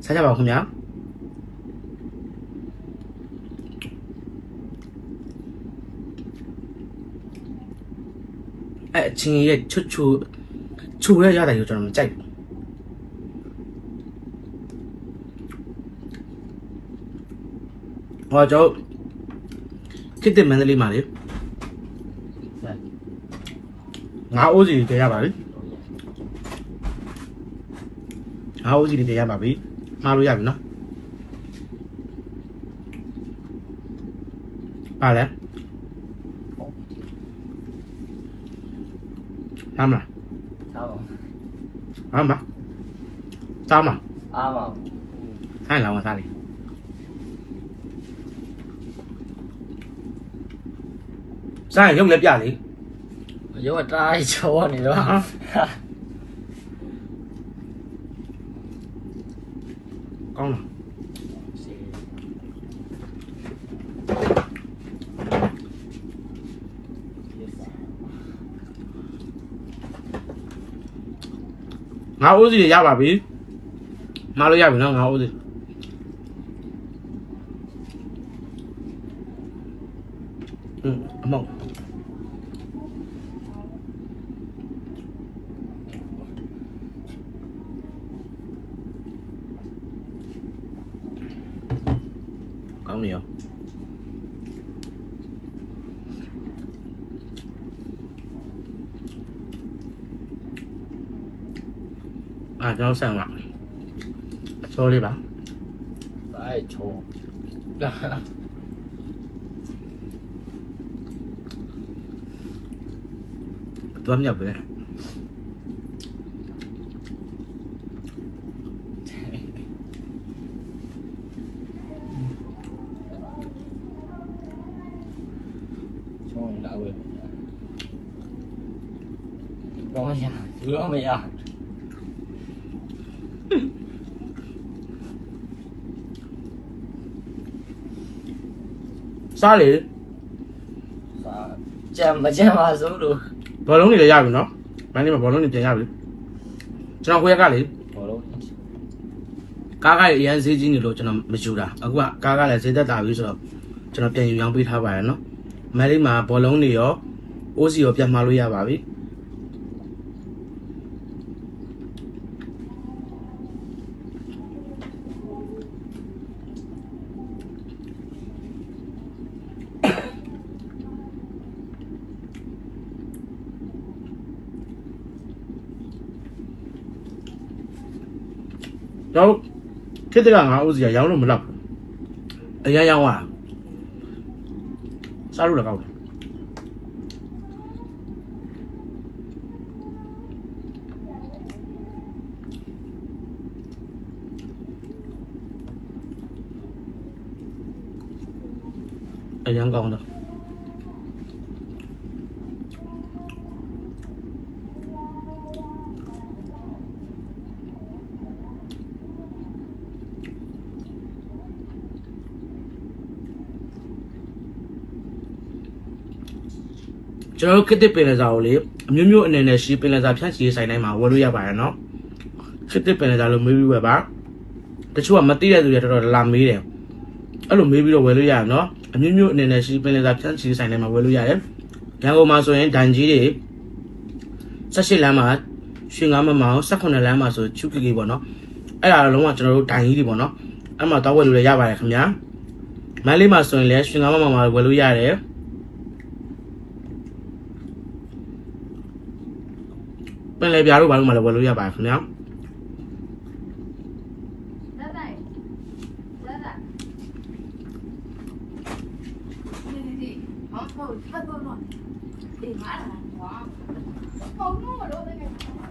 စားကြပါဦးခင်ဗျာအဲ့ချင်းရဲ့ချွတ်ချိုရရတယ်ကျွန်တော်မကြိုက်ဘူးဟောကျော်ခေတ္တမန္တလေးမှာလေငါအိုးစီတည်ရပါပြီငါအိုးစီတည်ရပါပြီမှားလို့ရပြီနော်ပါလဲ啱啦，啱嘛，啱嘛，啱啊，睇人我睇你，生日用你邊你？如果齋咗你咯，講啦。ငါဦးစီရပါပြီမှားလို့ရပြီနော်ငါဦးစီအမောက်ကောင်းနေရောကျွန်တော်ဆန်ပါဆိုလေးပါ齋錯，တွမ်းမြောက်ပဲ錯唔到嘅，講呀，如果未啊，စားလေကြံမကြံပါစို့လို့ ဘောလုံးတွေလည်းရပြီနော်မင်းလေးမှာဘောလုံးတွေပြန်ရပြီကျွန်တော်ခွေးကလေ ဘောလုံးကားကလည်းအရန်ဈေးကြီးနေလို့ကျွန်တော်မယူတာအခုကကားကလည်းဈေးသက်သာပြီဆိုတော့ကျွန်တော်ပြန်ယူရောင်းပေးထားပါရနော်မင်းလေးမှာဘောလုံးတွေရောအိုးစီရောပြန်မှာလို့ရပါပြီတော့ခေတ္တကငါဦးစီရောင်းလို့မလောက်ဘူးအရန်ရောင်းသွားစားလို့လည်းကောင်းတယ်အရန်ကောင်းတယ်ကျွန်တော်တို့ခစ်တစ်ပင်လယ်စာကိုလေအမျိုးမျိုးအနေနဲ့ရှိပင်လယ်စာဖြန့်ချီဆိုင်တိုင်းမှာဝယ်လို့ရပါတယ်နော်ခစ်တစ်ပင်လယ်စာလို့မေးပြီးဝယ်ပါတချို့ကမသိတဲ့သူတွေတော်တော်လာမေးတယ်အဲ့လိုမေးပြီးတော့ဝယ်လို့ရတယ်နော်အမျိုးမျိုးအနေနဲ့ရှိပင်လယ်စာဖြန့်ချီဆိုင်တိုင်းမှာဝယ်လို့ရတယ်ရန်ကုန်မှာဆိုရင်ဒန်ကြီးတွေ18လမ်းမှာရွှေငါးမမောင်18လမ်းမှာဆိုချူကီကီပေါ့နော်အဲ့ဒါလုံးဝကျွန်တော်တို့ဒန်ကြီးတွေပေါ့နော်အဲ့မှာတောက်ဝယ်လို့လည်းရပါတယ်ခင်ဗျာမန်းလေးမှာဆိုရင်လည်းရွှေငါးမမောင်မှာဝယ်လို့ရတယ်ပင်လေပြားတို့ဘာလို့မှလည်းဝယ်လို့ရပါတယ်ခင်ဗျာ好，我这个呢，得买了，哇，好弄啊，都那个。